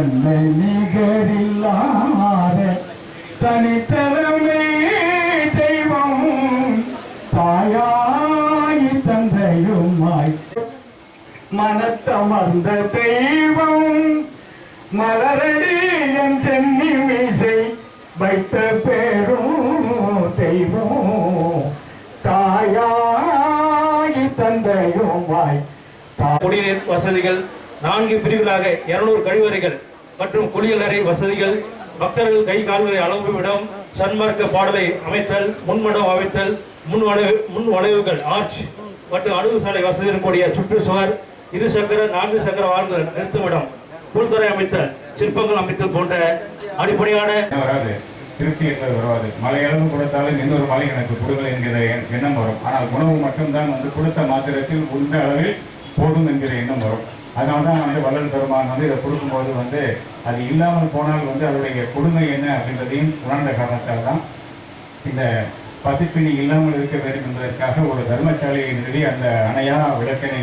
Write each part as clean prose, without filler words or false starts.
தன்னை நிகரில்லாத தனித்தனமே தெய்வம் தாயாய் தந்தையுமாய் மனத்தமர்ந்த தெய்வம் மலரடி என் சென்னி மீசை வைத்த பேரும் தெய்வம் தாயாய் தந்தையுமாய். குடிநீர் வசதிகள் 4 பிரிவுகளாக 200 கழிவறைகள் மற்றும் குளியலறை வசதிகள், பக்தர்கள் கை கால்களை அளவும் இடம், சன்மார்க்க பாடலை அமைத்தல், முன்மடம் அமைத்தல், முன் வளைவுகள் ஆர்ச் மற்றும் அணுகுசாலை வசதியுடன் கூடிய சுற்றுச்சுவர், 2 சக்கர 4 சக்கர வாகனங்கள் நிறுத்துமிடம், புல்துறை அமைத்தல், சிற்பங்கள் அமைத்தல் போன்ற அடிப்படையான திருப்தி என்பது வராது. மலையளவு கொடுத்தாலும் இன்னொரு மலை எனக்கு கொடுங்கள் என்கிற எண்ணம் வரும். ஆனால் உணவு மட்டும்தான் கொடுத்த மாத்திரத்தில் உண்ட அளவில் போதும் என்கிற எண்ணம் வரும். அதனால தான் வள்ளல் பெருமான் இதை கொடுக்கும்போது அது இல்லாமல் போனால் அதனுடைய கொடுமை என்ன அப்படின்றதையும் உணர்ந்த காரணத்தால் தான் இந்த பசிப்பினி இல்லாமல் இருக்க வேண்டும் என்பதற்காக ஒரு தர்மசாலையை நிறுவி அந்த அணையா விளக்கினை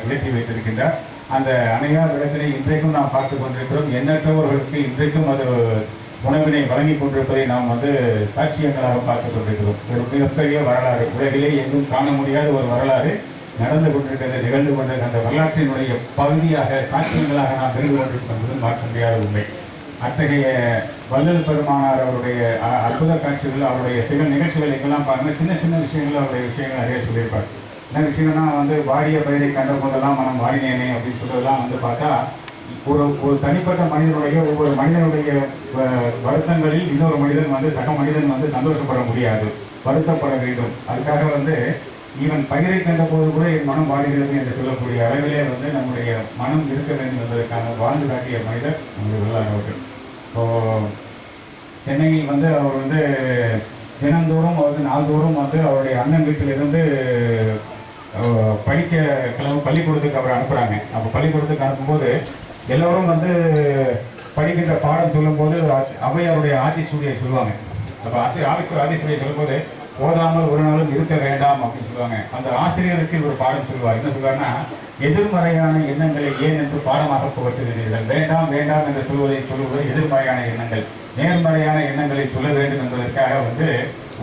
விளக்கி வைத்திருக்கின்றார். அந்த அணையா விளக்கினை இன்றைக்கும் நாம் பார்த்து கொண்டிருக்கிறோம். எண்ணற்றவர்களுக்கு இன்றைக்கும் அது உணவினை வழங்கி கொண்டிருப்பதை நாம் சாட்சியங்களாக பார்த்துக் கொண்டிருக்கிறோம். ஒரு மிகப்பெரிய வரலாறு, உலகிலே எங்கும் காண முடியாத ஒரு வரலாறு நடந்து கொண்டிருக்கிறது, நிகழ்ந்து கொண்டிருக்கிற அந்த வரலாற்றினுடைய பகுதியாக சாட்சியங்களாக நாம் தெரிந்து கொண்டிருப்பது மாற்ற முடியாத உண்மை. அத்தகைய வள்ளல் பெருமானார் அவருடைய அற்புத காட்சிகள், அவருடைய சில நிகழ்ச்சிகள் எங்கெல்லாம் பாருங்கள், சின்ன சின்ன விஷயங்கள் அவருடைய விஷயங்கள் நிறைய சொல்லியிருப்பார். என்ன விஷயம்னா வாடிய பயிரை கண்ட போதெல்லாம் மனம் வாடினேனே அப்படின்னு சொல்றதெல்லாம் பார்த்தா ஒரு தனிப்பட்ட மனிதனுடைய ஒவ்வொரு மனிதனுடைய வருத்தங்களில் இன்னொரு மனிதன் சக மனிதன் சந்தோஷப்பட முடியாது, வருத்தப்பட வேண்டும். அதுக்காக ஈவன் பயிரை கண்ட போது கூட என் மனம் வாடுகிறது என்று சொல்லக்கூடிய அளவிலே நம்முடைய மனம் இருக்க வேண்டும் என்பதற்கான வாழ்ந்து காட்டிய மனிதர் நம்முடைய வள்ளலார் அவர்கள். ஸோ சென்னையில் அவர் தினந்தோறும் நாள்தோறும் அவருடைய அண்ணன் வீட்டிலிருந்து படிக்க பள்ளிக்கூடத்துக்கு அவர் அனுப்புகிறாங்க. அப்போ பள்ளிக்கூடத்துக்கு அனுப்பும்போது எல்லோரும் படிக்கின்ற பாடம் சொல்லும்போது அவையாருடைய ஆத்திச்சூடியை சொல்லுவாங்க. அப்போ ஆத்திச்சூடியை சொல்லும்போது ஓதாமல் ஒரு நாளும் இருக்க வேண்டாம் அப்படின்னு சொல்லுவாங்க. அந்த ஆசிரியருக்கு ஒரு பாடம் சொல்லுவார். என்ன சொல்வார்னா, எதிர்மறையான எண்ணங்களை ஏன் என்று பாடமாக புகட்டுகிறீர்கள், வேண்டாம் வேண்டாம் என்று சொல்லுவது எதிர்மறையான எண்ணங்கள், நேர்மறையான எண்ணங்களை சொல்ல வேண்டும் என்பதற்காக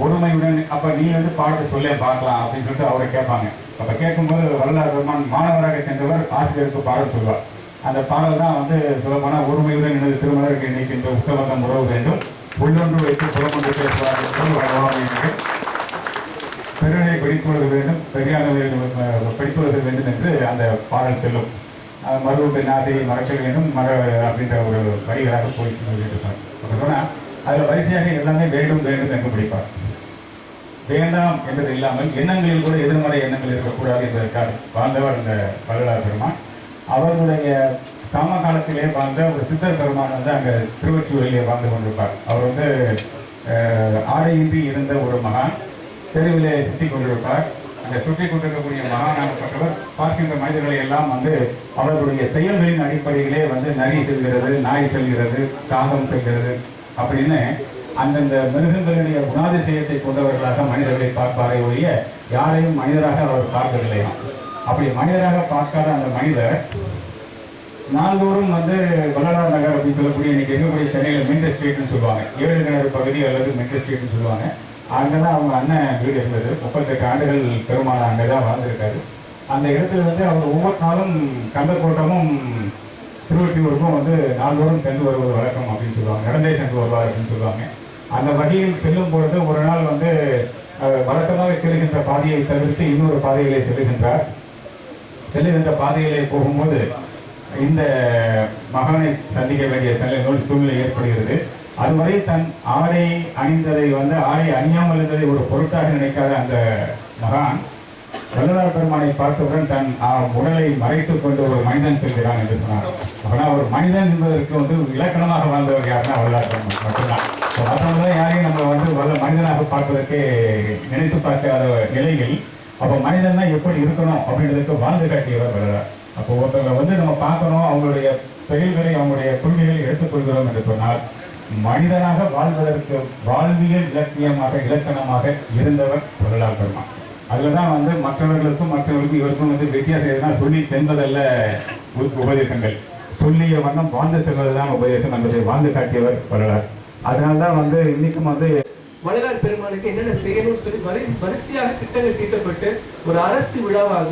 ஒருமையுடன் அப்போ நீ பாடத்தை சொல்ல பார்க்கலாம் அப்படின்னு சொல்லிட்டு அவரை கேட்பாங்க. அப்போ கேட்கும்போது வள்ளலார் பெருமான் மாணவராக சென்றவர் ஆசிரியருக்கு பாடம் சொல்வார். அந்த பாடல் தான் சொல்லப்போனால் ஒருமையுடன் எனது திருமணருக்கு இணைக்கின்ற உத்தமதம் உறவு வேண்டும், உள்ளொன்று வைத்து புறமொன்று பேசுவார்கள் வளவாக பெருனை படித்துவது வேண்டும், பெரியானவை படித்துவது வேண்டும் என்று அந்த பாடல் செல்லும். மருவத்தின் ஆசையை மறக்க வேண்டும் அப்படின்ற ஒரு வரிகளாக போயிருப்பார். சொன்னால் அதில் வரிசையாக எல்லாமே வேண்டும் வேண்டும் என்று படிப்பார். வேண்டாம் என்பது இல்லாமல் எண்ணங்களில் கூட எதிர்மறை எண்ணங்கள் இருக்கக்கூடாது என்பதற்காக வாழ்ந்தவர் இந்த வள்ளலார் பெருமான். அவர்களுடைய சமகாலத்திலே வாழ்ந்த ஒரு சித்தர் பெருமான் அங்கே திருவொற்றியூரிலே வாழ்ந்து கொண்டிருப்பார். அவர் ஆடையின்றி இருந்த ஒரு மகான் தெருவிலே சுற்றி கொண்டிருப்பார். அந்த சுற்றி கொண்டிருக்கக்கூடிய மகானாகப்பட்டவர் பார்க்கின்ற மனிதர்களை எல்லாம் அவர்களுடைய செயல்களின் அடிப்படையிலே நரி செல்கிறது, நாய் செல்கிறது, காகம் செல்கிறது அப்படின்னு அந்தந்த மிருகங்களுடைய குணாதிசயத்தை கொண்டவர்களாக மனிதர்களை பார்ப்பாரே ஒழிய யாரையும் மனிதராக அவர் பார்க்கவில்லையாம். அப்படி மனிதராக பார்க்காத அந்த மனிதர் நாள்தோறும் வள்ளலார் நகர் அப்படின்னு சொல்லக்கூடிய இன்னைக்கு இருக்கக்கூடிய சென்னையில் மென்டல் ஸ்ட்ரீட்னு சொல்லுவாங்க, 7 கிணறு பகுதி அல்லது மென்டல் ஸ்ட்ரீட்னு சொல்லுவாங்க. அங்கதான் அவங்க அண்ணன் வீடு இருந்தது. 38 ஆண்டுகள் பெருமான அங்கதான் வாழ்ந்திருக்காரு. அந்த இடத்துல அவர் ஒவ்வொரு நாளும் கந்தக்கோட்டமும் திருவொற்றியூருக்கும் நாள்தோறும் சென்று வருவது வழக்கம் அப்படின்னு சொல்லுவாங்க, நடந்தே சென்று வருவார் அப்படின்னு சொல்லுவாங்க. அந்த வழியில் செல்லும் பொழுது ஒரு நாள் வழக்கமாக செல்கின்ற பாதையை தவிர்த்து இன்னொரு பாதையிலே செல்லுகின்றார். செல்லுகின்ற பாதையிலே போகும்போது இந்த மகனை சந்திக்க வேண்டிய சூழ்நிலை ஏற்படுகிறது. அதுவரை தன் ஆடை அணிந்ததை ஆடை அணியாமல் இருந்ததை ஒரு பொருட்டாக நினைக்காத அந்த மகான் வள்ளலார் பெருமானை பார்த்தவுடன் தன் உடலை மறைத்துக் கொண்டு ஒரு மனிதன் செல்கிறான் என்று சொன்னார். ஆனால் ஒரு மனிதன் என்பதற்கு இலக்கணமாக வாழ்ந்தவர் யாருன்னா வள்ளலார் பெருமான் மட்டும்தான். மற்றவங்க யாரையும் நம்ம மனிதனாக பார்ப்பதற்கு நினைத்து பார்க்காத நிலையில் அப்போ மனிதன் தான் எப்படி இருக்கணும் அப்படின்றதுக்கு வாழ்ந்து காட்டியவர் வள்ளலார். அப்போ ஒருத்தவங்க நம்ம பார்க்கணும், அவங்களுடைய செயல்களை அவங்களுடைய கொள்கைகளை எடுத்துக்கொள்கிறோம் என்று சொன்னால் மனிதனாக வாழ்வதற்கு வாழ்வியல் இலக்கியமாக இலக்கணமாக இருந்தவர் வள்ளலார் பெருமான். அதில் தான் மற்றவர்களுக்கும் இவருக்கும் வித்தியாசம் சொல்லி சென்றதல்ல உபதேசங்கள். சொல்லிய வண்ணம் வாழ்ந்து செல்வதுதான் உபதேசம் என்பதை வாழ்ந்து காட்டியவர் வள்ளலார். அதனால்தான் இன்னைக்கும் வள்ளலார் பெருமானுக்கு என்னென்ன செய்யணும்னு சொல்லி வரிசையாக திட்டங்கள் தீட்டப்பட்டு ஒரு அரசு விழாவாக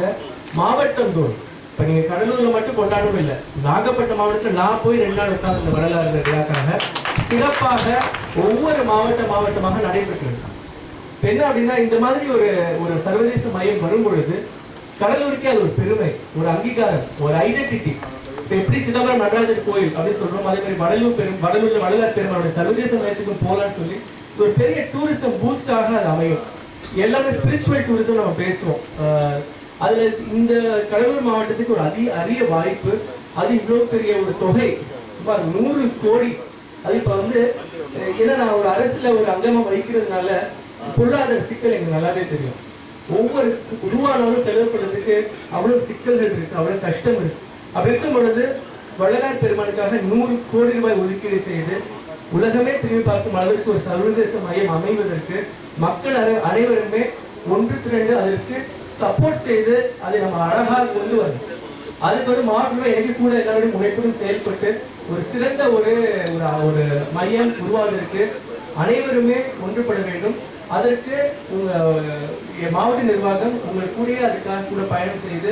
மாவட்டம் தோறும், இப்ப நீங்க கடலூர்ல மட்டும் கொண்டாடவும் இல்லை, நாகப்பட்டினம் மாவட்டத்தில் நான் போய் 2 நாள் உட்கார்ந்து இந்த வள்ளலார் விழாக்காக சிறப்பாக ஒவ்வொரு மாவட்டமாக நடைபெற்றது. என்ன அப்படின்னா இந்த மாதிரி ஒரு சர்வதேச மையம் வரும் பொழுது கடலூருக்கே அது ஒரு பெருமை, ஒரு அங்கீகாரம், ஒரு ஐடென்டிட்டி. இப்ப எப்படி சிதம்பரம் நடராஜர் கோயில் அப்படின்னு சொல்றோம், அதே மாதிரி வடலூர்ல வள்ளலார் பெருமானுடைய சர்வதேச மையத்துக்கும் போலான்னு சொல்லி ஒரு பெரிய டூரிசம் பூஸ்டாக அது அமையும். எல்லாமே ஸ்பிரிச்சுவல் டூரிசம் நம்ம பேசுவோம். அதுல இந்த கடலூர் மாவட்டத்துக்கு ஒரு அரிய வாய்ப்பு, அது இவ்வளவு பெரிய ஒரு தொகை, சுமார் 100 கோடி. அது இப்ப ஏன்னா நான் ஒரு அரசுல ஒரு அங்கமா வைக்கிறதுனால பொருளாதார சிக்கல் எங்களுக்கு நல்லாவே தெரியும். ஒவ்வொரு உருவானாலும் செலவு பண்ணுறதுக்கு அவ்வளவு சிக்கல்கள் இருக்கு, அவ்வளவு கஷ்டம் இருக்கு. அப்படி இருக்கும் பொழுது வள்ளலார் பெருமானுக்காக 100 கோடி ரூபாய் ஒதுக்கீடு செய்து உலகமே திரும்பி பார்க்கும் அளவிற்கு ஒரு சர்வதேச மையம் அமைவதற்கு மக்கள் அனைவருமே ஒன்று திரண்டு அதற்கு சப்போர்ட் செய்து அதை நம்ம அழகாக கொண்டு வரணும். அதுக்கு மாவட்டத்தில் எனக்கு கூட எல்லாருடைய முனைப்புடன் செயல்பட்டு ஒரு சிறந்த ஒரு மையம் உருவாவதற்கு அனைவருமே ஒன்றுபட வேண்டும். அதற்கு உங்க மாவட்ட நிர்வாகம் உங்களுக்கு கூட அதுக்காக கூட பயணம் செய்து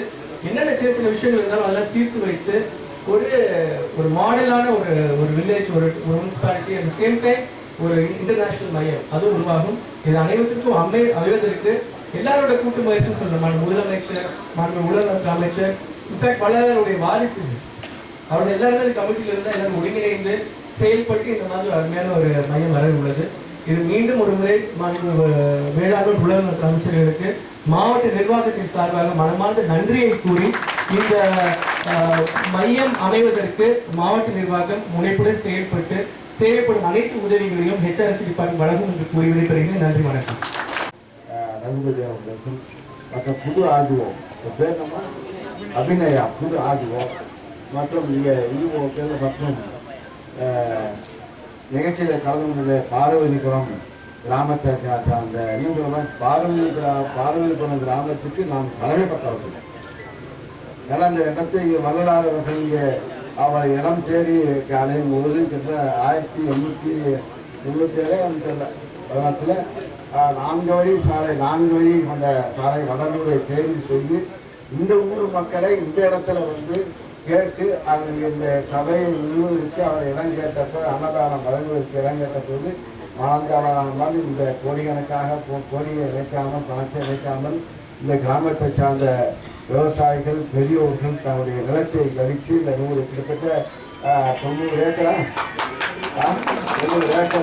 என்னென்ன சில விஷயங்கள் இருந்தாலும் அதெல்லாம் தீர்த்து வைத்து ஒரு மாடலான ஒரு வில்லேஜ், ஒரு முனிசிபாலிட்டி, அட் சேம் டைம் ஒரு இன்டர்நேஷனல் மையம் அதுவும் உருவாகும். இது அனைவருக்கும் அமைவதற்கு எல்லாரோட கூட்டு முயற்சின்னு சொல்றோம். முதலமைச்சர், உலக அமைச்சர், இன்ஃபேக்ட் வள்ளலாருடைய வாரிசு அவருடைய எல்லாரும் கமிட்டியில இருந்தால் எல்லாரும் ஒருங்கிணைந்து செயல்பட்டு இந்த மாதிரி அருமையான ஒரு மையம் வர உள்ளது. இது மீண்டும் ஒரு முறை வேளாண் உலக அமைச்சர்களுக்கு மாவட்ட நிர்வாகத்தின் சார்பாக மனமார்ந்த நன்றியை கூறி இந்த மையம் அமைவதற்கு மாவட்ட நிர்வாகம் முனைப்புடன் செயல்பட்டு தேவைப்படும் அனைத்து உதவிகளையும் HRC டிபார்ட்மெண்ட் வழங்கும் என்று கூறி விடைபெறுகிறேன். நன்றி, வணக்கம். ரகுபதி அவர்களுக்கும் மற்றும் புது ஆர்டிஓ பேர் நம்ம அபிநயா புது ஆர்டிஓ மற்றும் இங்கே இந்து மற்றும் நிகழ்ச்சியில் கலந்து கொண்ட பார்வதிபுரம் கிராமத்தை அந்த பார்வதிபுரம் கிராமத்துக்கு நாம் கடமைப்பட்டவர்கள். ஏன்னா அந்த இடத்தை வள்ளலார் அவர்கள் இங்கே அவர் இடம் தேடி அடையும் போது கிட்ட 1897 வருடத்தில் 4 வழி சாலை 4 வழி கொண்ட சாலை வடலூரை தேர்வு செய்து இந்த ஊர் மக்களை இந்த இடத்துல கேட்டு இந்த சபையை நிறுவதற்கு அவர் இடம் கேட்டப்போ அன்னதானம் வழங்குவதற்கு இடம் கேட்டபோது மனந்தாளானால் இந்த கோடிக்கணக்காக கோடியை வைக்காமல் பணத்தை வைக்காமல் இந்த கிராமத்தை சார்ந்த விவசாயிகள் பெரியோர்கள் தன்னுடைய நிலத்தை கழித்து இந்த 100 கிட்டத்தட்ட 90 ஏக்கர்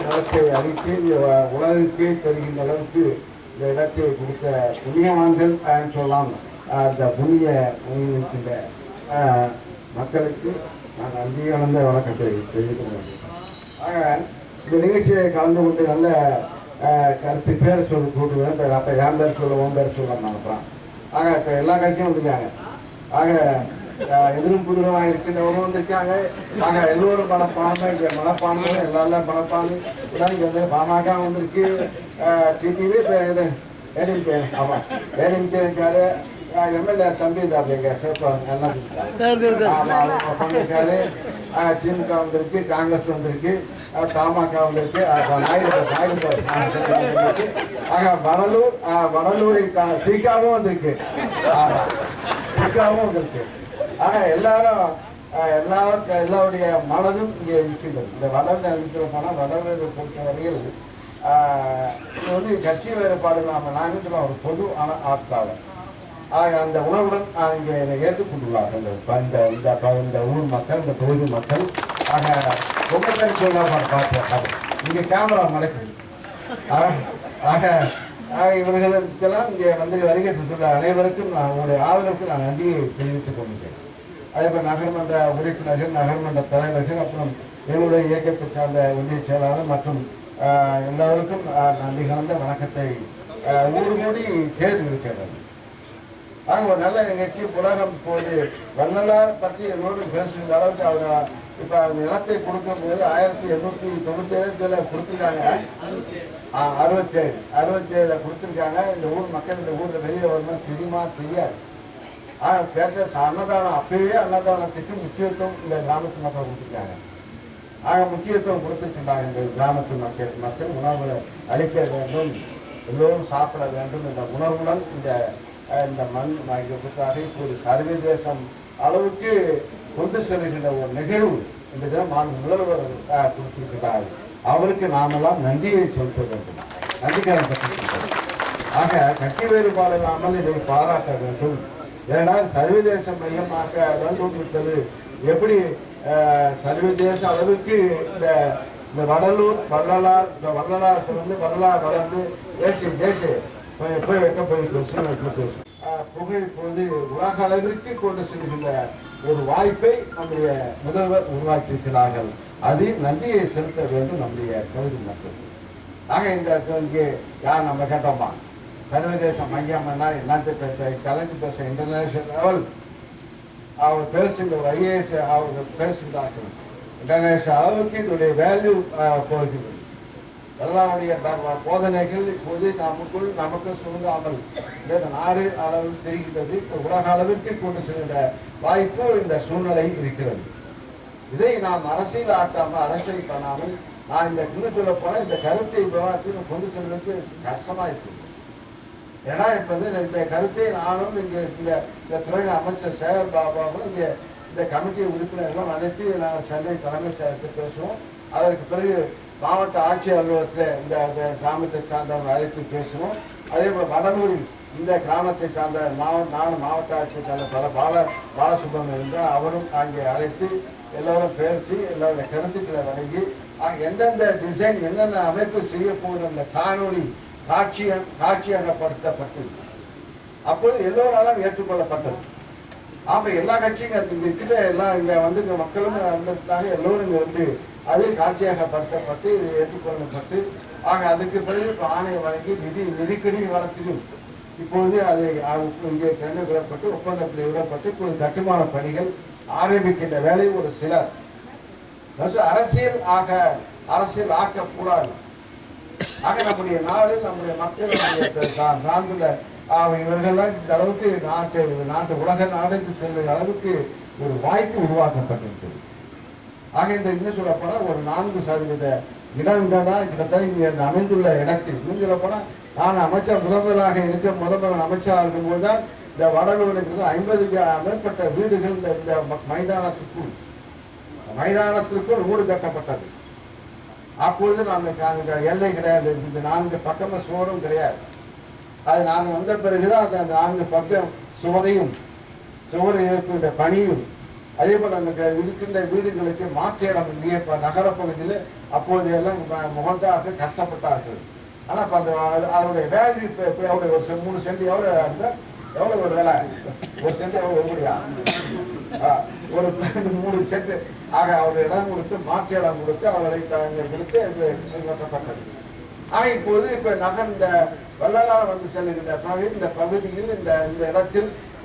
நிலத்தை அழித்து உலகுக்கே தெரிகின்ற அளவுக்கு இந்த இடத்தை கொடுத்த புண்ணியவான்கள் சொல்லலாம். அந்த புண்ணிய இருக்கின்ற மக்களுக்கு நான் நன்றி கலந்த வணக்கத்தை தெரிவிக்கிறேன். ஆக இந்த நிகழ்ச்சியை கலந்து கொண்டு நல்ல கருத்து பேர் கூட்டுவேன். அப்போ என் பேர் சொல்ல உன் பேர் சொல்ல நினைப்பேன். ஆக இப்போ எல்லா கட்சியும் வந்திருக்காங்க. ஆக எதிரும் புதிரமாக இருக்கின்றவரும் வந்திருக்காங்க. ஆக எல்லோரும் மனப்பான்மை இங்கே மனப்பான்மை எல்லாரும் மனப்பான்மை இங்கே பாமக வந்திருக்கு. டிடிவி இப்போ ஏடிஎம்கே ஆமாம் ஏடிஎம்கே இருக்காரு. எம்எல்ஏ தம்பி அப்படிங்க பண்ணிருக்காரு. திமுக வந்திருக்கு, காங்கிரஸ் வந்திருக்கு, தமாக வந்திருக்கு, ஆக வடலூரை திகாவும் வந்திருக்கு. ஆக எல்லாருடைய மனதும் இங்கே இருக்கின்றது. இந்த வடலில் இருக்கிற பணம் வடலை பொறுத்த வரையில் இது கட்சி வேறுபாடு இல்லாமல் நான் இருக்கிறோம் ஒரு பொது ஆட்காளர். அந்த உணவுடன் இங்கே ஏற்றுக்கொண்டுள்ளார்கள் இந்த ஊர் மக்கள், இந்த தொகுதி மக்கள். ஆக ரொம்ப பேர் சொல்லாமல் பார்ப்போம். இங்கே கேமரா நடக்குது. ஆக இவர்களுக்கெல்லாம் இங்கே வருகை தந்துள்ள அனைவருக்கும் நான் உங்களுடைய ஆதரவுக்கு நான் நன்றியை தெரிவித்துக் கொள்கிறேன். அதேபோல் நகர்மன்ற உறுப்பினர்கள், நகர்மன்ற தலைவர்கள், அப்புறம் எங்களுடைய இயக்கத்தை சார்ந்த ஒன்றிய செயலாளர் மற்றும் எல்லோருக்கும் நன்றி கலந்த வணக்கத்தை 100 கோடி தேர்வு இருக்கிறது. ஆக ஒரு நல்ல நிகழ்ச்சி. உலகம் போது வள்ளலார் பற்றி எல்லோரும் பேசுகிற அளவுக்கு அவர் இப்போ நிலத்தை கொடுக்கும்போது 1897 கொடுத்துருக்காங்க. 67 கொடுத்துருக்காங்க. இந்த ஊர் மக்கள் இந்த ஊரில் வெளியே வரணும் தெரியுமா தெரியாது. கேட்ட அன்னதானம் அப்பவே அன்னதானத்துக்கு முக்கியத்துவம் இந்த கிராமத்து மக்கள் கொடுத்துருக்காங்க. முக்கியத்துவம் கொடுத்துருக்கின்றாங்க. இந்த கிராமத்து மக்கள் உணவுகளை அளிக்க வேண்டும், எல்லோரும் சாப்பிட வேண்டும் என்ற உணர்வுடன் இந்த மண் கொடுத்தாங்க. இப்போது சர்வதேசம் அளவுக்கு கொண்டு செல்கின்ற ஒரு நிகழ்வு இந்த தினம் முதல்வர் கொடுத்திருக்கிறார். அவருக்கு நாமெல்லாம் நன்றியை செலுத்த வேண்டும், நன்றிக்கான பற்றிருக்கிறோம். கட்சி வேறுபாடு இல்லாமல் இதை பாராட்ட வேண்டும். ஏனால் சர்வதேச மையமாக்க வேண்டும் என்பது எப்படி சர்வதேச அளவுக்கு இந்த வடலூர் வள்ளலார் பிறந்து வள்ளலார் வளர்ந்து தேசிய போய் வைக்க போய் பேசும் புகழ் இப்போது உலக அளவிற்கு கொண்டு செல்கின்ற ஒரு வாய்ப்பை நம்முடைய முதல்வர் உருவாக்கியிருக்கிறார்கள். அது நன்றியை செலுத்த வேண்டும் நம்முடைய பகுதி மக்கள். இந்த இங்கே யார் நம்ம கேட்டோமா சர்வதேச மையம் என்னத்தை கலந்து பேச இன்டர்நேஷனல் லெவல் அவர் பேசுகின்ற ஒரு IAS அவங்க பேசுகிறார்கள். இன்டர்நேஷனல் அளவுக்கு இதனுடைய வேல்யூ போகிறது. எல்லாருடைய போதனைகள் இப்போது நமக்கு சுருங்காமல் நாடு அளவில் தெரிகின்றது. உலக அளவிற்கு கொண்டு செல்கின்ற வாய்ப்பு இந்த சூழ்நிலை இருக்கிறது. இதை நாம் அரசியல் ஆக்காமல் அரசியல் பண்ணாமல் நான் இன்னும் சொல்ல போன இந்த கருத்தை விவாதத்தை கொண்டு செல்வதற்கு கஷ்டமா இருக்குது. ஏன்னா இப்ப இந்த கருத்தை நானும் இந்த துறை அமைச்சர் சேகர் பாபாவும் இந்த கமிட்டி உறுப்பினர்களும் அனைத்து நாங்கள் சென்னை தலைமைச் செயலகத்தில் பேசுவோம். அதற்கு பிறகு மாவட்ட ஆட்சியர் அலுவலகத்தில் இந்த கிராமத்தை சார்ந்தவர்கள் அழைத்து பேசணும். அதே போல் வடலூரில் இந்த கிராமத்தை சார்ந்த மாவட்ட ஆட்சியர் சார்ந்த பாலசுப்ரமணியம் இருந்தால் அவரும் அங்கே அழைத்து எல்லோரும் பேசி எல்லோருடைய கருத்துக்களை வழங்கி எந்தெந்த டிசைன் என்னென்ன அமைப்பு செய்ய போகிற அந்த காணொலி காட்சியாகப்படுத்தப்பட்டு அப்போது எல்லோராலும் ஏற்றுக்கொள்ளப்பட்டது. எல்லா கட்சியும் இங்க இருக்கிட்ட எல்லாம் இங்க மக்களும் வந்ததுக்காக எல்லோரும் இங்க அது காட்சியாகப்படுத்தப்பட்டு இது ஏற்றுக்கொள்ளப்பட்டு அதுக்கு பிறகு ஆணை வழங்கி நெருக்கடி காலத்திலும் இப்பொழுது அதை இங்கே கண்டு விடப்பட்டு ஒப்பந்தத்தில் விடப்பட்டு இப்போது கட்டுமான பணிகள் ஆரம்பிக்கின்ற வேலை ஒரு சிலர் அரசியல் ஆக்கக்கூடாது. நம்முடைய நாடு நம்முடைய மக்கள் சார்ந்துள்ள இவர்கள்லாம் இந்த அளவுக்கு நாட்டு உலக நாடுக்கு செல்லும் அளவுக்கு ஒரு வாய்ப்பு உருவாக்கப்பட்டிருக்கிறது. இந்த இன்னும் சொல்ல போனா ஒரு 4% இடங்கள் தான் கிட்டத்தட்ட இங்க அமைந்துள்ள இடத்தில் இன்னும் சொல்ல போனா நான் அமைச்சர் முதல்வராக முதல்வர் அமைச்சராக இருக்கும் போதுதான் இந்த வடலூருக்கு 50க்கு மேற்பட்ட வீடுகள் இந்த மைதானத்திற்குள் வீடு கட்டப்பட்டது. அப்பொழுது நாங்கள் எல்லை கிடையாது, இந்த 4 பக்கமும் சுவரும் கிடையாது. அது நாங்கள் வந்த பிறகுதான் அந்த 4 பக்கம் சுவரை ஏற்கின்ற பணியும் அதே போல் அந்த இருக்கின்ற வீடுகளுக்கு மாற்று இடம் இல்லையே. இப்போ நகரப்பகுதியில் அப்போது எல்லாம் முகத்தார்கள் கஷ்டப்பட்டார்கள். ஆனால் இப்போ அதனுடைய வேல்யூ இப்போ எவ்வளோ ஒரு 3 சென்ட் எவ்வளோ ஒரு வேலை, ஒரு சென்ட் எவ்வளோ ஒருபடியா ஒரு 3 சென்ட் அவர் இடம் கொடுத்து மாற்று இடம் கொடுத்து அவர்களை கொடுத்து கட்டப்பட்டது. இப்போது இப்ப இந்த வள்ளலார் வந்து செல்லுகின்ற இந்த பகுதியில்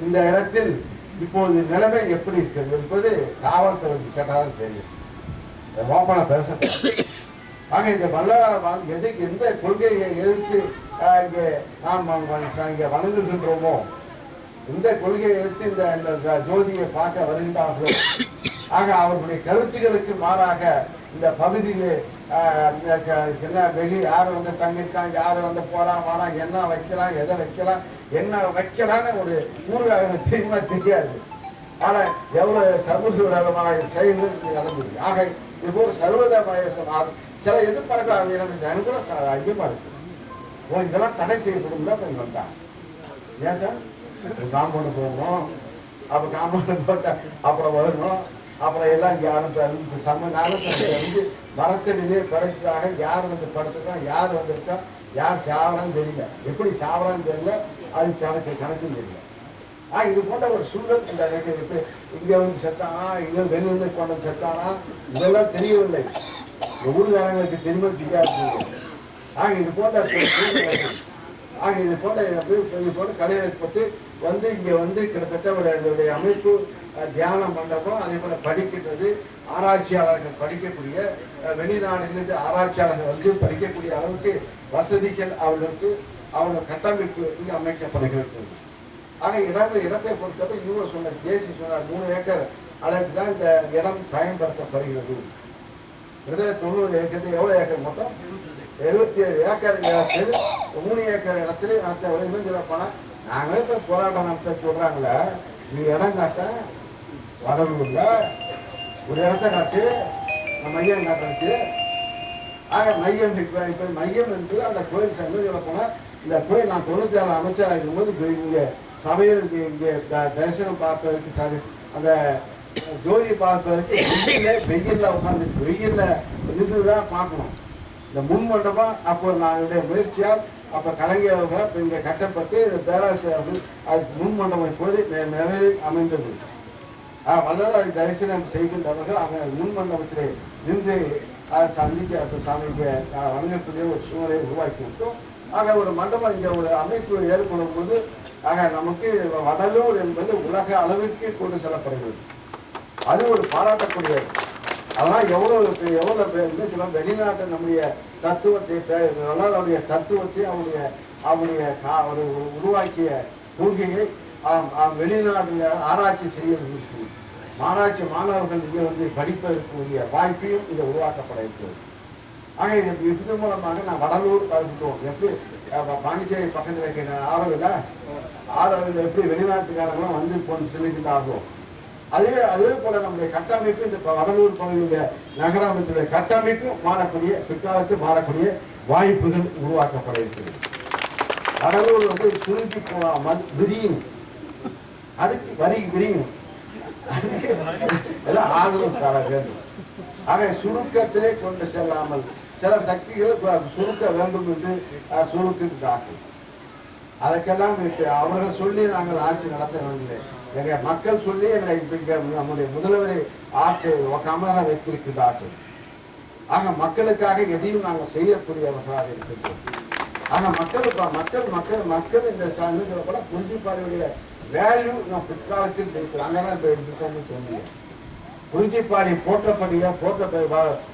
இந்த இடத்தில் இப்போது நிலைமை எப்படி இருக்கிறது என்பது காவல்துறைக்கு கேட்டாலும் தெரியும். ஓப்பனா பேச இந்த வள்ளலார் எந்த கொள்கையை எதிர்த்து இங்கே நாம் இங்கே வணங்குகின்றோமோ, இந்த கொள்கையை எடுத்து இந்த ஜோதியை பார்க்க வருகின்றார்களோ, அவர்களுடைய கருத்துக்களுக்கு மாறாக இந்த பகுதியிலே என்ன வெளியே யார் வந்து தங்கியிருக்கான், யார் வந்து போறான் வரான், என்ன வைக்கலாம், எதை வைக்கலாம், என்ன வைக்கலான்னு ஒரு ஊர்காக தெரியாது. ஆனா எவ்வளவு சமூக விரோதமான செயல்கள் நடந்தது. இது போல சர்வதேச சில எதிர்பார்க்க எனக்கு கூட ஐயமா இருக்கு. இதெல்லாம் தடை செய்யப்படும் தான் வந்தான். ஏன் சார் காம்பவுண்டு போடணும், அப்ப காம்பவுண்டு போட்ட அப்புறம் வரணும், அப்புறம் எல்லாம் இங்கே ஆரம்பிச்சு வந்து மரத்தடியிலே படைச்சதாக யார் வந்து படுத்துருக்கான், யார் வந்திருக்கா, யார் சாவறான்னு தெரியல, எப்படி சாவறான்னு தெரியல, அது கணக்கும் தெரியல. இது போன்ற ஒரு சூழல் இந்த இங்க வந்து செத்தானா, இங்க வெளியிருந்து கொண்டு செத்தானா, இதெல்லாம் தெரியவில்லை. ஊர்காரங்களுக்கு தெரியாது. இது போன்ற இது போன்ற கலைஞர்பட்டு வந்து இங்க வந்து கிட்டத்தட்ட ஒரு அமைப்பு தியான மண்டபம், அதே போல படிக்கிறது, ஆராய்ச்சியாளர்கள் படிக்கக்கூடிய வெளிநாடுகளிலிருந்து ஆராய்ச்சியாளர்கள் வந்து படிக்கக்கூடிய அளவுக்கு வசதிகள் அவர்களுக்கு அவங்க கட்டமைப்பு இங்கு அமைக்கப்படுகிறது. ஆக இடத்தை பொறுத்தவரை இவங்க சொன்ன கேசி சொன்னார் 3 ஏக்கர் அளவுக்கு தான் இந்த இடம் பயன்படுத்தப்படுகிறது. 90 ஏக்கர் எவ்வளோ ஏக்கர் மொத்தம் 77 ஏக்கர் இடத்தில் 3 ஏக்கர் இடத்துல நடத்த வருதுன்னு சொல்ல போனால் நாங்களே இப்போ போராட்டம் நடத்த சொல்கிறாங்களே, நீ இடம் காட்ட வடலூர்ல ஒரு இடத்த காட்டு மையம் காட்டுறதுக்கு. ஆக மையம் இப்போ மையம் என்று அந்த கோயில் சேர்ந்து சொல்ல போனால் இந்த கோயில் நான் 97 அமைச்சராக இருக்கும்போது இங்கே சபையில் இங்கே தரிசனம் பார்ப்பதற்கு அந்த ஜோதி பார்ப்பதற்கு வெயிலில் உட்காந்து வெயிலில் இருந்துதான் பார்க்கணும். இந்த முன் மண்டபம் அப்போ நாங்களுடைய முயற்சியால் அப்போ கலைஞர்கள் இப்போ இங்கே கட்டப்பட்டு இந்த பேராசிரியர்கள் அதுக்கு முன் மண்டபம் இப்போது நிறைய அமைந்தது. வல்லவரை தரிசனம் செய்கின்றவர்கள் அங்கே முன் மண்டபத்திலே நின்று அதை சந்திக்க அந்த சாமிக்கு வணங்கக்கூடிய ஒரு சூழ்நிலையை உருவாக்கி விட்டோம். ஆக ஒரு மண்டபம் இங்கே ஒரு அமைப்பு ஏற்படும் போது ஆக நமக்கு வடலூர் என்பது உலக அளவிற்கு கொண்டு செல்லப்படுகிறது. அது ஒரு பாராட்டக்கூடியது. அதெல்லாம் எவ்வளோ சொல்ல வெளிநாட்டு நம்முடைய தத்துவத்தை வள்ளலாருடைய தத்துவத்தை அவருடைய ஒரு உருவாக்கிய கொள்கையை வெளிநாட்டில் ஆராய்ச்சி செய்ய ஆராய்ச்சி மாணவர்கள் இங்கே வந்து படிப்பதற்குரிய வாய்ப்பையும் இங்கே உருவாக்கப்பட இருக்கிறது. ஆக இது மூலமாக நான் வடலூர் பார்த்துட்டோம். எப்படி பாண்டிச்சேரி பக்கத்தில் இருக்கிற ஆரோவில் எப்படி வெளிநாட்டுக்காரங்களும் வந்து போன்னு சொல்லிக்கிட்டார்களோ அதே போல நம்முடைய கட்டமைப்பு இந்த வடலூர் பகுதியுடைய நகராமத்தினுடைய கட்டமைப்பு மாறக்கூடிய பிற்காலத்தில் மாறக்கூடிய வாய்ப்புகள் உருவாக்கப்பட இருக்கிறது. வடலூர் வந்து சுருங்கி போகாமல் விரியும், அதுக்கு விரியும், எல்லாம் ஆதரவு தர வேண்டும். ஆக சுருக்கத்திலே கொண்டு செல்லாமல் சில சக்திகள் சுருக்க வேண்டும் என்று சுருக்கி காட்டும். அதற்கெல்லாம் அவர்கள் சொல்லி நாங்கள் ஆட்சி நடத்த வேண்டிய எங்க மக்கள் சொல்லி நம்முடைய முதல்வரை ஆட்சி கமல வைத்திருக்கிறார்கள். ஆக மக்களுக்காக எதையும் நாங்கள் செய்யக்கூடியவர்களாக இருக்கின்றோம். ஆக மக்கள் இந்த கூட குறிஞ்சிப்பாடியுடைய வேல்யூ நான் பிற்காலத்தில் இருக்கிறோம். அங்கெல்லாம் இப்போ எடுத்துக்கோன்னு தோன்றிய குறிஞ்சிப்பாடி போற்றப்படியா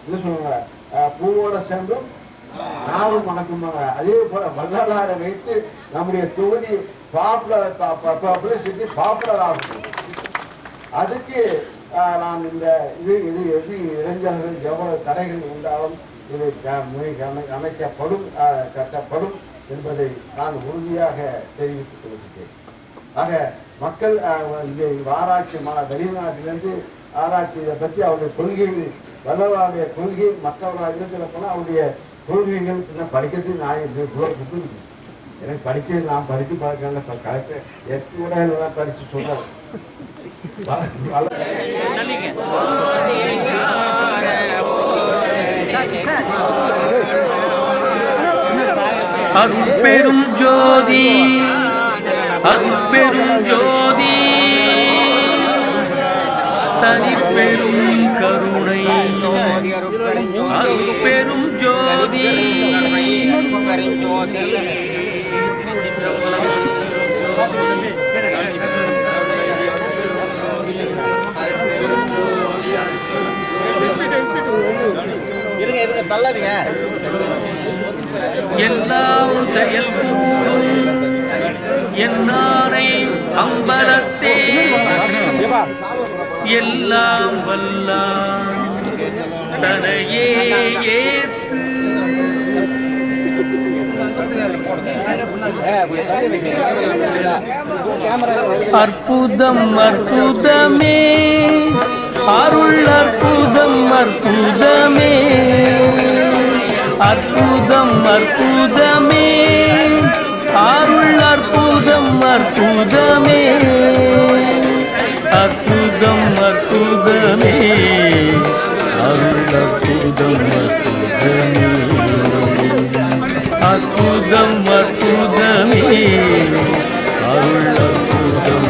இது சொல்லுவாங்க, பூவோட சேர்ந்தும் நாவும் மணக்குமாங்க. அதே போல வள்ளலாரை வைத்து நம்முடைய தொகுதி பப்ளிசிட்டி பாப்புலர் ஆகும். அதுக்கு நாம் இந்த இளைஞர்கள் எவ்வளவு தடைகள் உண்டாலும் இதை அமைக்கப்படும் கட்டப்படும் என்பதை நான் உறுதியாக தெரிவித்துக் கொள்கிறேன். ஆக மக்கள் இங்கே ஆராய்ச்சி வெளிநாட்டிலிருந்து ஆராய்ச்சியை பற்றி அவருடைய கொள்கைகள் வள்ளலாருடைய கொள்கை மற்றவர்களாக இருக்கிற போனால் அவருடைய கொள்கைகள் படிக்கிறது நான் எனக்கு படிக்கிறது நான் படித்து பார்க்கல கரெக்டாக எஸ்பி கூட எல்லாம் படித்து சொல்கிறேன். அருட்பெரும் ஜோதி அருட்பெரும் ஜோதி தனிப்பெரும் கருணை அருட்பெரும் ஜோதி எல்லாம் செயல்கூடும் என்னாரை அம்பலத்தே எல்லாம் வல்லான் தனையே ஏத்து அற்புதம் அற்புதமே அருள் அற்புதம் அற்புதமே அற்புதம் அற்புதமே அருள் அற்புதம் அற்புதமே அற்புதம் அற்புதமே அருள் அற்புதம் அற்புதமே அற்புதம் அற்புதமே அருள் அற்புதம்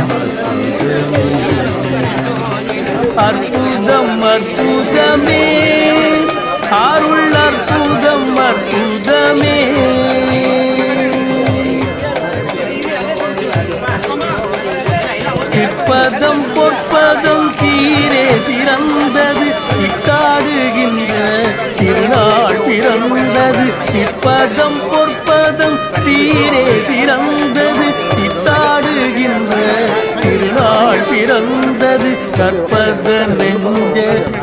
அற்புதமே அற்புதம் அற்புதமே அருள் அற்புதம் அற்புதமே சிற்பதம் பொற்பதம் சீரே சிறந்தது சித்தாடுகின்ற திருநாள் பிறந்தது சிற்பதம் பொற்பதம் சீரே சிறந்தது சித்தாடுகின்ற கற்பத நெஞ்ச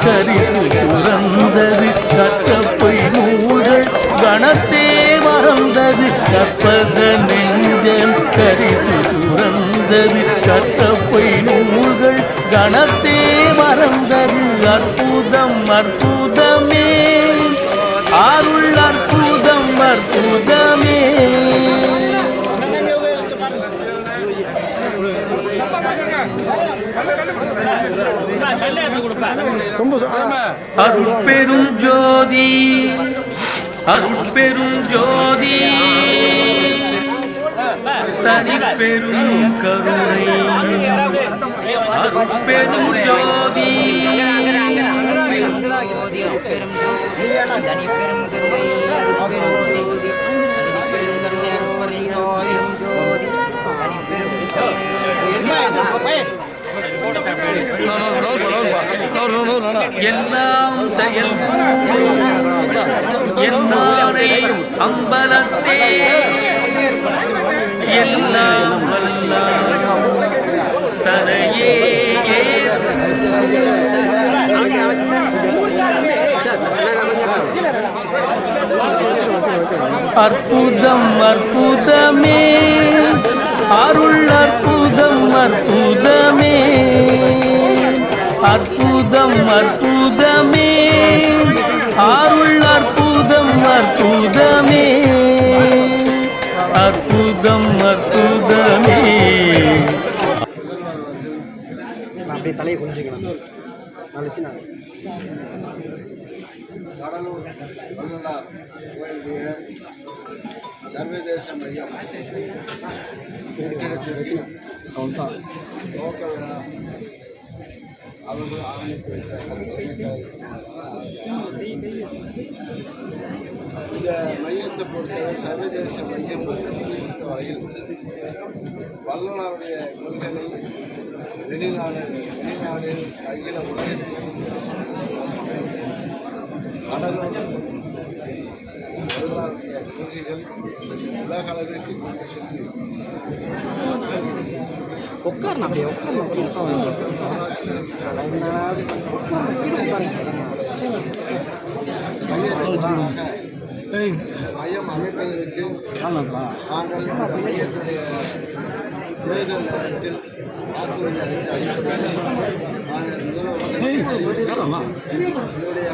கரிசு துறந்தது கற்றப்பை நூல்கள் கணத்தே மறந்தது கற்பத நெஞ்ச கரிசு துறந்தது கற்றப்பை நூல்கள் கணத்தே மறந்தது அற்புதம் அற்புதமே அருள் அற்புதம் அற்புதமே அருட்பெரும் ஜோதி அருட்பெரும் ஜோதி தனிப்பெரும் கருணை அருட்பெரும் ஜோதி எல்லாம் செயல் என்னாரை அம்பலத்தே எல்லாம் வல்லாம் தனையே அற்புதம் அற்புதமே அருள் அற்புதம் அற்புதமே அற்புதம் அற்புதமே அருள் அற்புதம் அற்புதமே அற்புதம் அற்புதமே. அப்படியே தலையை கொஞ்சிக்கலாம் கடலூர் வள்ளலார் கோயிலுடைய சர்வதேச மையம் துவக்க விழா அவர்கள் ஆரம்பித்து வைத்த இந்த மையத்தை பொறுத்தவரை சர்வதேச மையம் பொறுத்த வரையில் வள்ளலாருடைய கொள்கைகளை வெளிநாடு அகில உலகத்தில் கடலூர் வள்ளலாருடைய கொள்கைகள் உலக அளவிற்கு கொண்டு சென்று உட்காரணும் அப்படியே மையம் அமைப்பதற்கு நாங்கள் மையத்துடைய தேர்தல் நேரத்தில் வாக்குறுதி என்னுடைய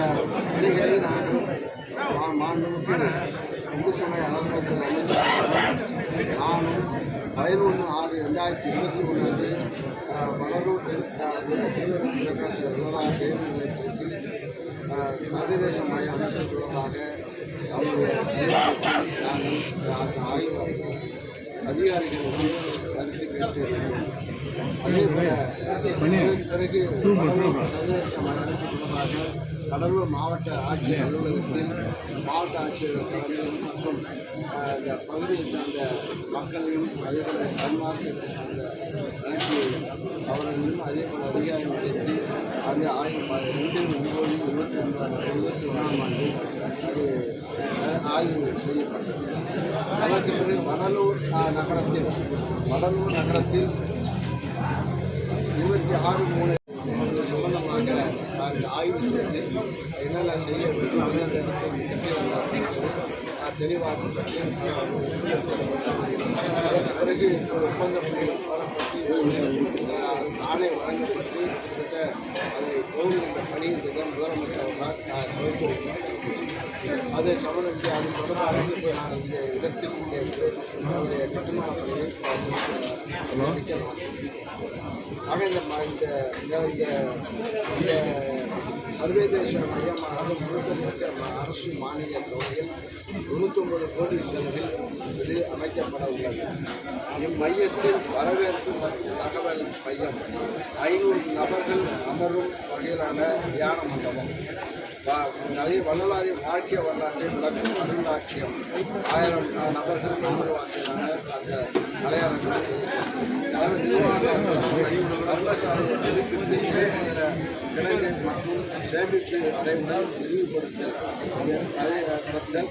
பணிகளை நாங்கள் மாண்புமிகு இந்து சமய அறநிலையத்துறை அமைச்சர் நானும் 11/6/2021 அன்று வடலூர் பிரகாஷ் வள்ளலார் தேர்வு நிலையத்தில் சர்வதேச மையம் அமைச்சர்களுக்காக அவருடைய நாங்கள் ஆய்வு அதிகாரிகளுடன் கருத்து கேட்டிருக்கிறோம். அதே போல பிறகு சர்வதேச மையம் தொடர்பாக கடலூர் மாவட்ட ஆட்சியர் அலுவலகத்தில் மாவட்ட ஆட்சியர் தலைமையில் மற்றும் இந்த பகுதியை சார்ந்த மக்களையும் அதேபோல தன்மார்க்கத்தை சார்ந்த அனைத்து அவர்களையும் அதேபோல் அதிகாரம் அளித்து அது 2009-21 ஆண்டு அது ஆய்வு செய்யப்பட்டது. அதற்கு பிறகு வடலூர் நகரத்தில் 26/3 சம்பந்தமாக நாங்கள் ஆய்வு செய்து என்னென்ன செய்ய வேண்டும் தெளிவாக பிறகு ஒப்பந்த புள்ளிகள் வரப்பட்டு ஆணை வழங்கப்பட்டு கிட்டத்தட்ட அதை கோவிலுக்கு பணி முதலமைச்சர் அதை சமநிலை அது தொடர்பாக இந்த இடத்தில் அவருடைய கட்டுமான பணியை ஆக இந்த சர்வதேச மையமானது முழுக்க அரசு மானிய தொகையில் 99 கோடி செலவில் இது அமைக்கப்பட உள்ளது. இம்மையத்தில் வரவேற்பு மற்றும் தகவல் மையம் 500 நபர்கள் அமரும் வகையிலான தியான மண்டபம் வள்ளலாரின் வாழ்க்கை வரலாற்றை விளக்கும் அருளாட்சியம் 1000 நபர்கள் அமரும் வகையிலான அந்த மலையாளங்கள் நிர்வாக கர்மசாலையை புதுப்பித்து கிடங்கு மற்றும் சேமிப்பு அறைவுடன் விரிவுபடுத்தல் நடத்தல்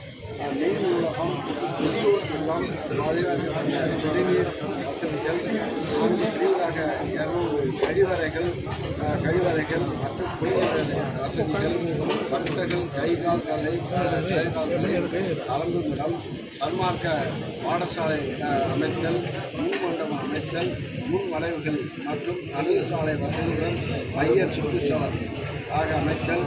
நீர் நூலகம் முதியோர் இல்லம் பாதுகாக்கப்பட்ட குடிநீர் வசதிகள் 4 பிரிவுகளாக 200 கழிவறைகள் கழிவறைகள் மற்றும் குடிநீர் வசதிகள், வர்த்தகர்கள், கைகால்களை கலந்துமிடம், சன்மார்க்க பாடசாலை அமைத்தல், முன்மண்டபம் அமைத்தல், முன் வளைவுகள் மற்றும் அணுகுசாலை வசதிகளுடன் மைய சுற்றுச்சூழல் ஆக அமைத்தல்,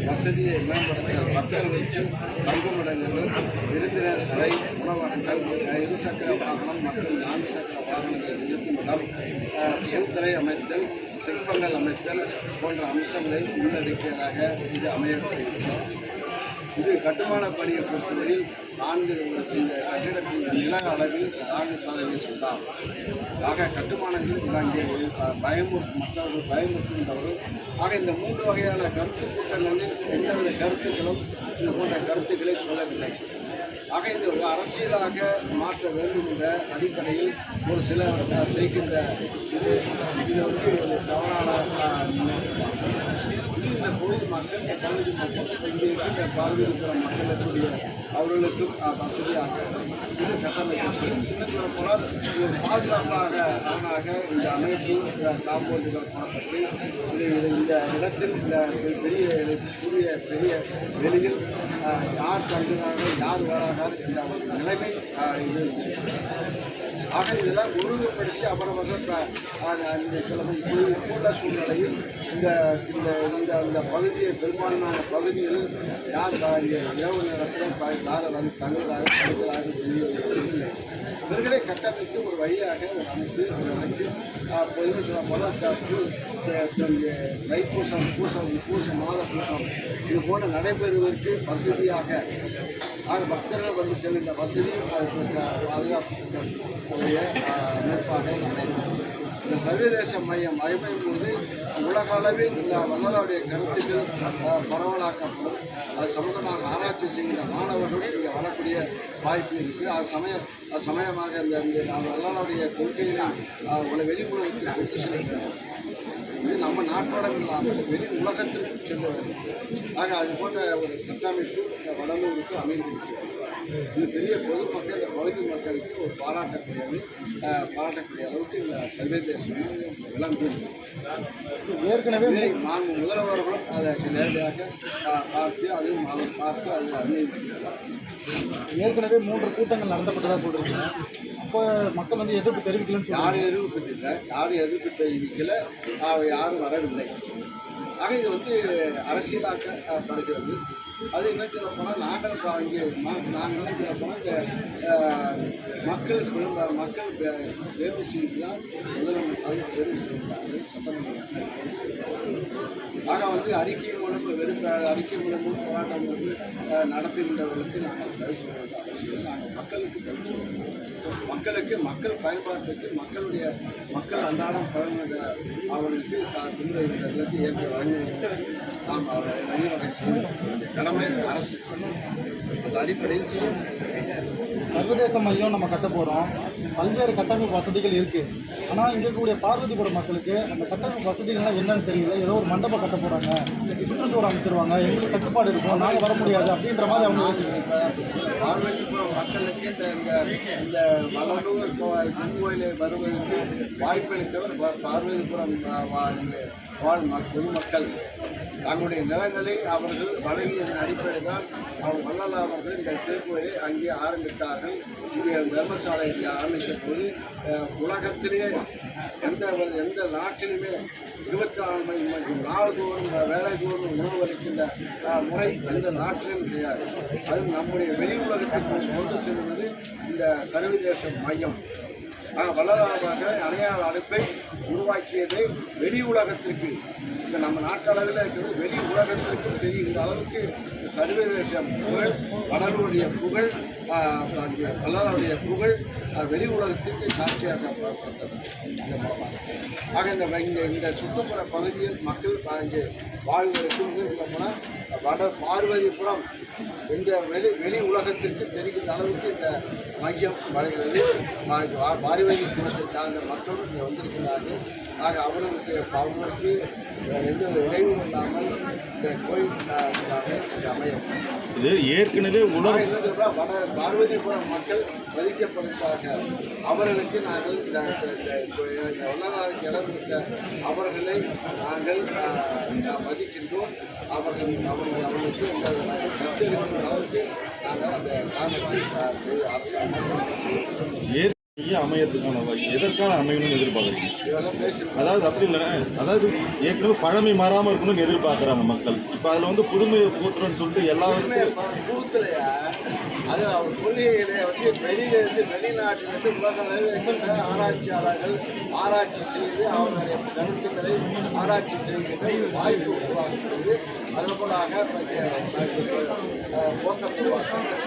வசதியை மேம்படுத்தல், பக்தர்களுக்கு தங்குமிடங்கள், விருந்தினர் அறை, உணவகங்கள், இருசக்கர வாகனம் மற்றும் 4 சக்கர வாகனங்கள் இருக்குமிடம், எண்துறை அமைத்தல், சிற்பங்கள் அமைத்தல் போன்ற அம்சங்களை உள்ளடக்கியதாக இது அமையப்பட்டிருக்கிறது. இது கட்டுமான பணியை பொறுத்தவரையில் 4 இந்த கட்டிடத்தின் நில அளவில் 4% செல்லாம். ஆக கட்டுமானங்கள் இங்கே மக்கள் பயமுறுத்துகின்றவர்கள். ஆக இந்த 3 வகையான கருத்து கூட்டங்களில் எந்தவித கருத்துக்களும் இது போன்ற கருத்துக்களை சொல்லவில்லை. ஆக இது ஒரு அரசியலாக மாற்ற வேண்டும் என்ற அடிப்படையில் ஒரு சிலர் செய்கின்ற இது ஒரு தவறான இந்த கோயில் மக்கள், இந்த பகுதி மக்கள், இங்கே இருக்கின்ற பார்வையிருக்கிற மக்களுக்குரிய அவர்களுக்கும் வசதியாக இது கட்டமைக்கப்படும். இன்னும் சொல்லப்போனால் இது ஒரு பாதுகாப்பாக இந்த அமைப்பு காம்பவுண்டுகள் பார்ப்பது இந்த இடத்தில் இந்த பெரிய வெளியில் யார் தங்குகிறார்கள், யார் வரார்கள் என்ற ஒரு நிலைமை இது. ஆக இதெல்லாம் ஒழுங்குபடுத்தி அவரவர்கள் உள்ள சூழ்நிலையில் இந்த பகுதியை பெரும்பாலான பகுதிகளில் யார் இங்கே இரவு நேரத்தில் யாரை வந்து தங்குகிறார்கள் தெரியவில்லை. இவர்களை கட்டமைத்து ஒரு வழியாக ஒரு அமைத்து பொதுவாக சொல்ல தைப்பூசம், மாத பூசம் இது போன்ற நடைபெறுவதற்கு வசதியாக பக்தர்கள் வந்து செல்கின்ற வசதியும் அதுக்கு பாதுகாப்புடைய அமைப்பாக அமைக்கும். இந்த சர்வதேச மையம் அமையும் போது உலக அளவில் இந்த வள்ளலாருடைய கருத்துக்கள் பரவலாக்கப்படும். அது சம்பந்தமாக ஆராய்ச்சி செய்கின்ற மாணவர்களும் இங்கே வரக்கூடிய வாய்ப்பு இருக்குது. அது சமயமாக இந்த வள்ளலாருடைய கொள்கைகளை வெளியுறவுக்கு வெற்றி செலுத்தணும். இது நம்ம நாட்டோட இல்லாமல் வெளி உலகத்திற்கு செல்ல வேண்டும். ஆக அது போன்ற ஒரு கட்டமைப்பு இந்த வடலூருக்கு அமைந்திருக்கிறது. இது பெரிய பொதுமக்கள், இந்த பகுதி மக்களுக்கு ஒரு பாராட்டக்கூடிய அளவுக்கு இந்த சர்வதேச விளங்கும். ஏற்கனவே நான்கு முதல்வர்களும் அதை நேரடியாக பார்த்து அதையும் பார்த்து அதை அங்கீகரிக்கிறார். ஏற்கனவே 3 கூட்டங்கள் நடத்தப்பட்டதாக சொல்கிறீங்க. அப்போ மக்கள் வந்து எதிர்ப்பு தெரிவிக்கலன்னு யாரும் எதிர்ப்பு தெரிவிக்கல, யாரும் வரவில்லை. ஆக இது வந்து அரசியலாக்கப்படுகிறது. அது என்ன சொல்ல போனால் நாங்கள் இங்கே நாங்கள் என்ன சொல்ல போனால் இந்த மக்கள் தேர்வு செய்துதான் முதலமைச்சர் தேர்வு செய்கிறார்கள், சட்டமன்ற. ஆக வந்து அறிக்கை மூலம் போராட்டம் வந்து நடத்துகின்றவர்களுக்கு நாங்கள் பதில் சொல்வது அவசியம். நாங்கள் மக்களுக்கு பதில் சொல்வோம். மக்கள் பயன்பாட்டுக்கு மக்கள் அன்றாடம் பழங்குற அவர்களுக்கு இந்த ஏற்க வழங்க நாம் அவரை வழிவகை செய்யும் கடமை அரசு அந்த அடிப்படையில் செய்யும். சர்வதேச மையம் நம்ம கட்ட போகிறோம். பல்வேறு கட்டமைப்பு வசதிகள் இருக்குது. ஆனால் இங்கே இருக்கக்கூடிய பார்வதிபுரம் மக்களுக்கு அந்த கட்டமைப்பு வசதிகள்லாம் என்னன்னு தெரியல. ஏதோ ஒரு மண்டபம் கட்ட போகிறாங்க, சுற்றுச்சூழல் அமைச்சிருவாங்க, எங்களுக்கு கட்டுப்பாடு இருக்கும், நாங்கள் வர முடியாது அப்படின்ற மாதிரி அவங்க யோசிக்கிறாங்க. பார்வதிபுரம் மக்களுக்கு இந்த வளரூர் கோயிலை வருவதற்கு வாய்ப்பளித்தவர் பார்வதிபுரம் வாழ் பொதுமக்கள். தங்களுடைய நிலங்களை அவர்கள் வழங்கியதன் அடிப்படை தான் அவங்க வள்ளலார் அவர்கள் இந்த திருக்கோயிலை அங்கே ஆரம்பித்தார்கள். இங்கே தர்மசாலை ஆரம்பித்த போது உலகத்திலேயே எந்த நாட்டிலுமே 24 மணி நாள்தோறும் வேலைதோறும் உணவு அளிக்கின்ற முறை எந்த நாட்டிலும் கிடையாது. அது நம்முடைய வெளி உலகத்திற்கு கொண்டு செல்வது இந்த சர்வதேச மையம். வள்ளலாராக அணையார் அழைப்பை உருவாக்கியதை வெளி உலகத்திற்கு, இப்போ நம்ம நாட்டளவில் இருக்கிறது வெளி உலகத்திற்கு தெரிகின்ற அளவுக்கு சர்வதேச புகழ், வடலூருடைய புகழ், வள்ளலாருடைய புகழ் வெளி உலகத்திற்கு காட்சியாக பார்க்கப்பட்டது. ஆக இந்த சுற்றுப்புற பகுதியில் மக்கள் இங்கே வாழ்வதற்கு வட பார்வதிபுரம் இந்த வெளி உலகத்திற்கு தெரிகின்ற அளவுக்கு இந்த மையம் வழங்குகிறது. அறிவழி குலத்தை சார்ந்த மக்களும் இங்கே வந்திருக்கிறார்கள். ஆக அவர்களுக்கு எந்த ஒரு இடையூறு இல்லாமல் இந்த கோயில் இங்கே அமையும். இது ஏற்கனவே வட பார்வதிபுரம் மக்கள் மதிக்கப்படுகிறார்கள். அவர்களுக்கு நாங்கள் இந்த வள்ளலாருக்கு இடம் கொடுத்த அவர்களை நாங்கள் மதிக்கின்றோம். அவர்களுக்கு இந்த கற்றெடுக்கும் அளவுக்கு நாங்கள் அந்த காரணத்தை செய்து அரசாங்கம் அமையறதுக்கான எதற்கான அமையணும்னு எதிர்பார்க்குறீங்க? இதெல்லாம் பேசி அதாவது அப்படி இல்லை, அதாவது ஏற்கனவே பழமை மாறாமல் இருக்கணும்னு எதிர்பார்க்குறாங்க மக்கள். இப்போ அதில் வந்து புதுமையை பூத்துறோன்னு சொல்லிட்டு எல்லாருக்கும் பூத்துலையா அது அவர் கொள்கைகளை வெளியிலிருந்து வெளிநாட்டிலிருந்து உலக இருக்கின்ற ஆராய்ச்சியாளர்கள் ஆராய்ச்சி செய்து அவருடைய கருத்துக்களை ஆராய்ச்சி செய்கின்ற ஒரு வாய்ப்பு உருவாக்குகிறது. அதுபோலாக ஓட்டம் உருவாக்குகிறது.